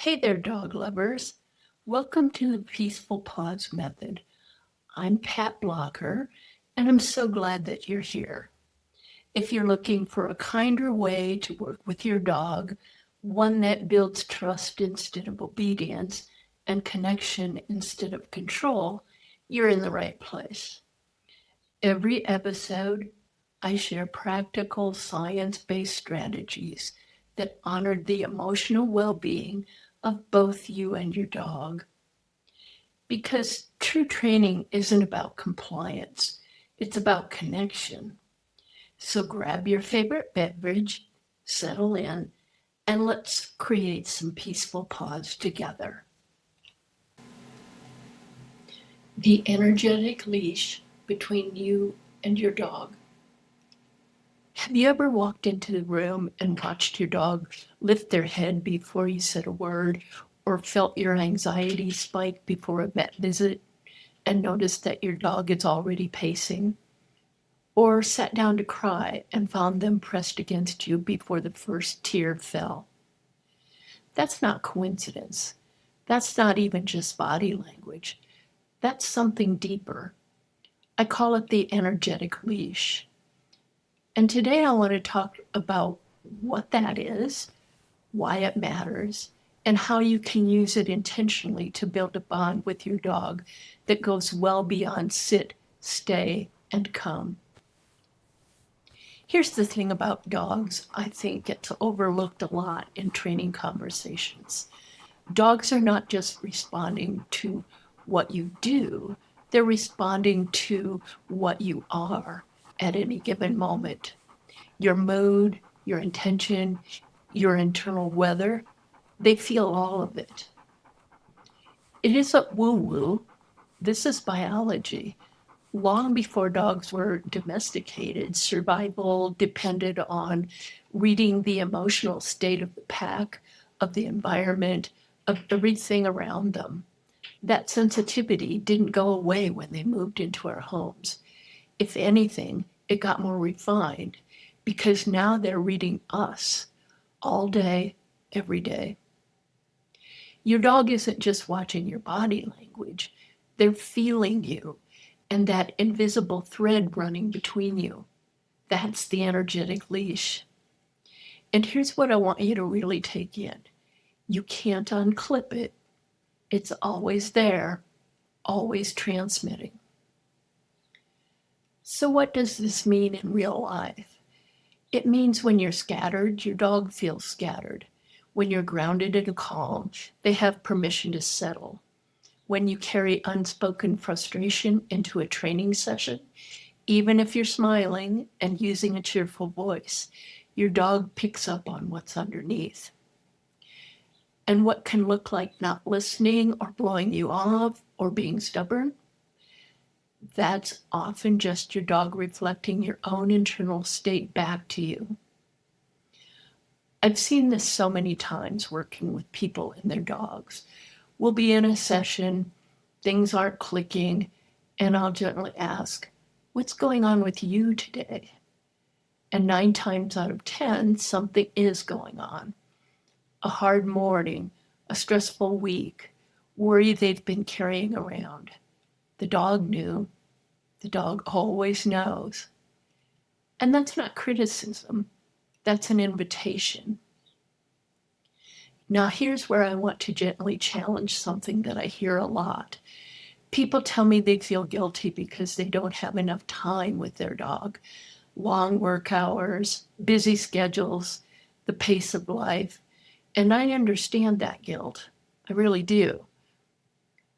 Hey there, dog lovers. Welcome to the Peaceful Pause Method. I'm Pat Blocker, and I'm so glad that you're here. If you're looking for a kinder way to work with your dog, one that builds trust instead of obedience and connection instead of control, you're in the right place. Every episode, I share practical science based strategies that honor the emotional well being of both you and your dog. Because true training isn't about compliance, it's about connection. So grab your favorite beverage, settle in, and let's create some peaceful pause together. The energetic leash between you and your dog. Have you ever walked into the room and watched your dog lift their head before you said a word, or felt your anxiety spike before a vet visit and noticed that your dog is already pacing? Or sat down to cry and found them pressed against you before the first tear fell? That's not coincidence. That's not even just body language. That's something deeper. I call it the energetic leash. And today I want to talk about what that is, why it matters, and how you can use it intentionally to build a bond with your dog that goes well beyond sit, stay, and come. Here's the thing about dogs I think gets overlooked a lot in training conversations. Dogs are not just responding to what you do, they're responding to what you are at any given moment. Your mood, your intention, your internal weather, they feel all of it. It isn't woo woo, this is biology. Long before dogs were domesticated, survival depended on reading the emotional state of the pack, of the environment, of everything around them. That sensitivity didn't go away when they moved into our homes. If anything, it got more refined because now they're reading us all day, every day. Your dog isn't just watching your body language, they're feeling you and that invisible thread running between you. That's the energetic leash. And here's what I want you to really take in: you can't unclip it, it's always there, always transmitting. So, what does this mean in real life? It means when you're scattered, your dog feels scattered. When you're grounded and calm, they have permission to settle. When you carry unspoken frustration into a training session, even if you're smiling and using a cheerful voice, your dog picks up on what's underneath. And what can look like not listening or blowing you off or being stubborn, that's often just your dog reflecting your own internal state back to you. I've seen this so many times working with people and their dogs. We'll be in a session, things aren't clicking, and I'll gently ask, "What's going on with you today?" And 9 times out of 10, something is going on. A hard morning, a stressful week, worry they've been carrying around. The dog knew. The dog always knows. And that's not criticism, that's an invitation. Now, here's where I want to gently challenge something that I hear a lot. People tell me they feel guilty because they don't have enough time with their dog. Long work hours, busy schedules, the pace of life. And I understand that guilt. I really do.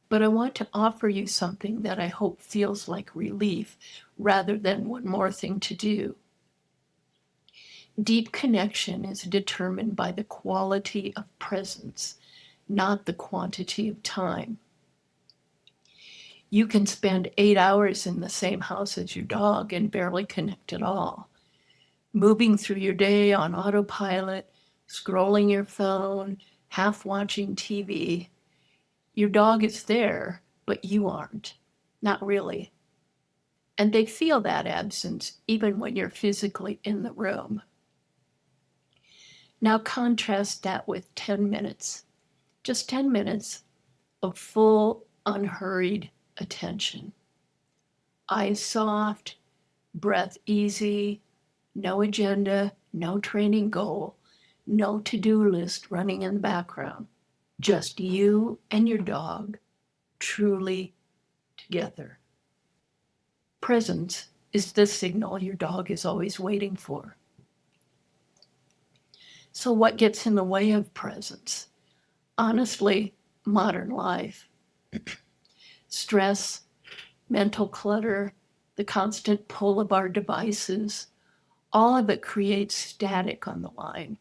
But I want to offer you something that I hope feels like relief rather than one more thing to do. Deep connection is determined by the quality of presence, not the quantity of time. You can spend 8 hours in the same house as your dog and barely connect at all, moving through your day on autopilot, scrolling your phone, half watching TV. Your dog is there, but you aren't. Not really. And they feel that absence even when you're physically in the room. Now contrast that with 10 minutes. Just 10 minutes of full, unhurried attention. Eyes soft, breath easy, no agenda, no training goal, no to-do list running in the background. Just you and your dog, truly together. Presence is the signal your dog is always waiting for. So, what gets in the way of presence? Honestly, modern life. Stress, mental clutter, the constant pull of our devices, all of it creates static on the line.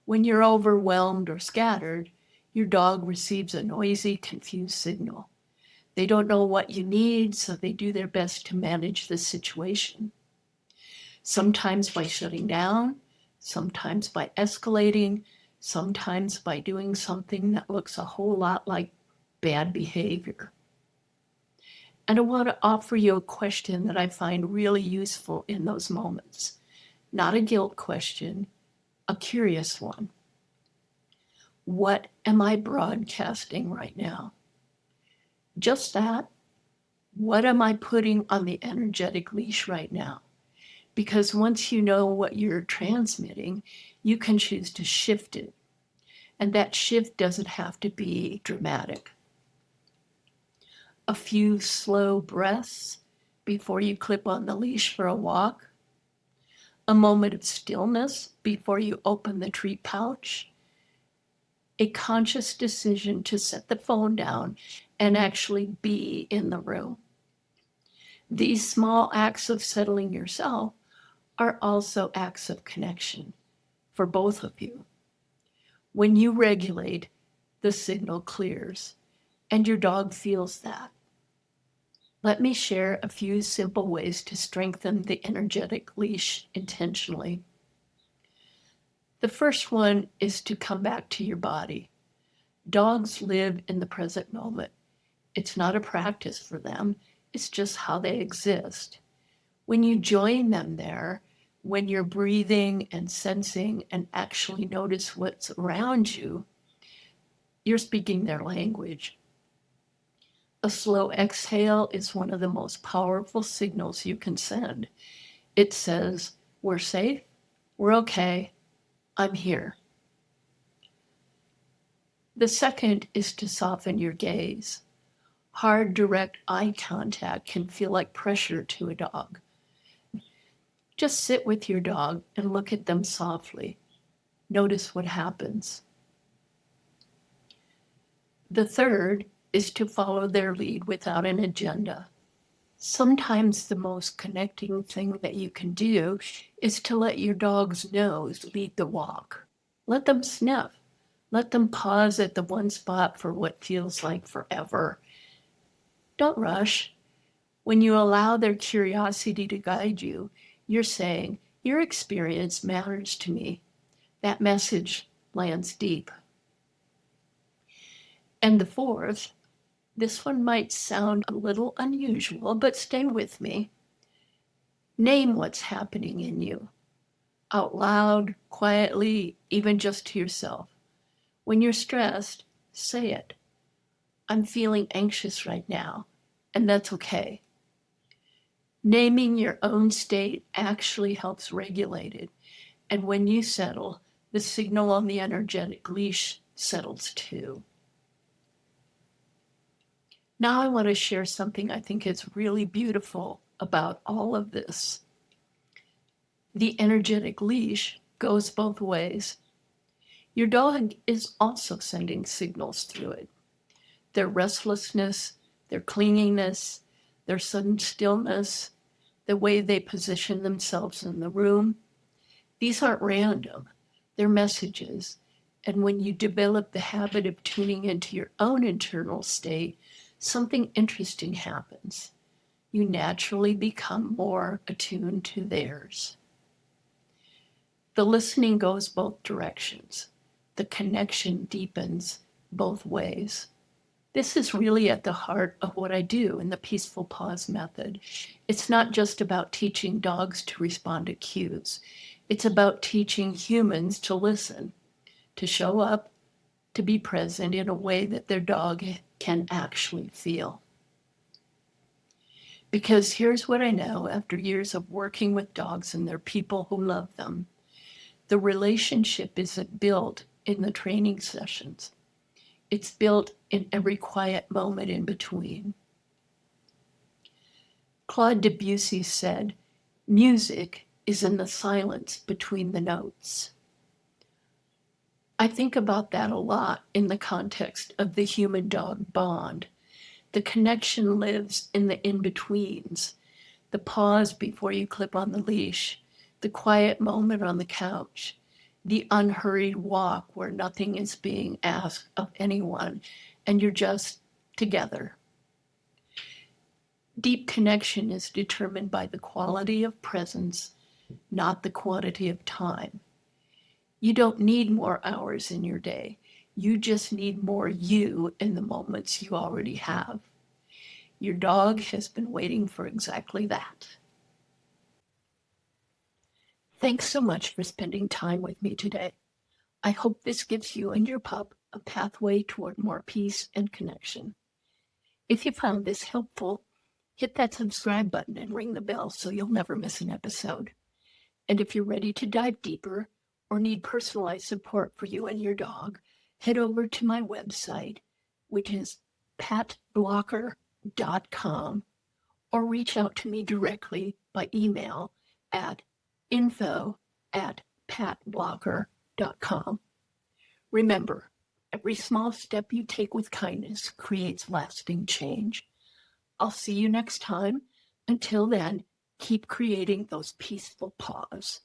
When you're overwhelmed or scattered, your dog receives a noisy, confused signal. They don't know what you need, so they do their best to manage the situation. Sometimes by shutting down, sometimes by escalating, sometimes by doing something that looks a whole lot like bad behavior. And I want to offer you a question that I find really useful in those moments. Not a guilt question, a curious one. What am I broadcasting right now? Just that. What am I putting on the energetic leash right now? Because once you know what you're transmitting, you can choose to shift it. And that shift doesn't have to be dramatic. A few slow breaths before you clip on the leash for a walk. A moment of stillness before you open the treat pouch. A conscious decision to set the phone down and actually be in the room. These small acts of settling yourself are also acts of connection for both of you. When you regulate, the signal clears, and your dog feels that. Let me share a few simple ways to strengthen the energetic leash intentionally. The first one is to come back to your body. Dogs live in the present moment. It's not a practice for them, it's just how they exist. When you join them there, when you're breathing and sensing and actually notice what's around you, you're speaking their language. A slow exhale is one of the most powerful signals you can send. It says, we're safe, we're okay, I'm here. The second is to soften your gaze. Hard, direct eye contact can feel like pressure to a dog. Just sit with your dog and look at them softly. Notice what happens. The third is to follow their lead without an agenda. Sometimes the most connecting thing that you can do is to let your dog's nose lead the walk. Let them sniff. Let them pause at the one spot for what feels like forever. Don't rush. When you allow their curiosity to guide you, you're saying, your experience matters to me. That message lands deep. And the fourth, this one might sound a little unusual, but stay with me. Name what's happening in you. Out loud, quietly, even just to yourself. When you're stressed, say it. I'm feeling anxious right now, and that's okay. Naming your own state actually helps regulate it. And when you settle, the signal on the energetic leash settles too. Now I want to share something I think is really beautiful about all of this. The energetic leash goes both ways. Your dog is also sending signals through it. Their restlessness, their clinginess, their sudden stillness, the way they position themselves in the room. These aren't random, they're messages. And when you develop the habit of tuning into your own internal state, something interesting happens. You naturally become more attuned to theirs. The listening goes both directions. The connection deepens both ways. This is really at the heart of what I do in the Peaceful Pause method. It's not just about teaching dogs to respond to cues. It's about teaching humans to listen, to show up, to be present in a way that their dog can actually feel. Because here's what I know after years of working with dogs and their people who love them, the relationship isn't built in the training sessions. It's built in every quiet moment in between. Claude Debussy said, "Music is in the silence between the notes." I think about that a lot in the context of the human dog bond. The connection lives in the in betweens, the pause before you clip on the leash, the quiet moment on the couch, the unhurried walk where nothing is being asked of anyone and you're just together. Deep connection is determined by the quality of presence, not the quantity of time. You don't need more hours in your day. You just need more you in the moments you already have. Your dog has been waiting for exactly that. Thanks so much for spending time with me today. I hope this gives you and your pup a pathway toward more peace and connection. If you found this helpful, hit that subscribe button and ring the bell so you'll never miss an episode. And if you're ready to dive deeper or need personalized support for you and your dog, head over to my website, which is patblocker.com, or reach out to me directly by email at info@patblocker.com. Remember, every small step you take with kindness creates lasting change. I'll see you next time. Until then, keep creating those peaceful paws.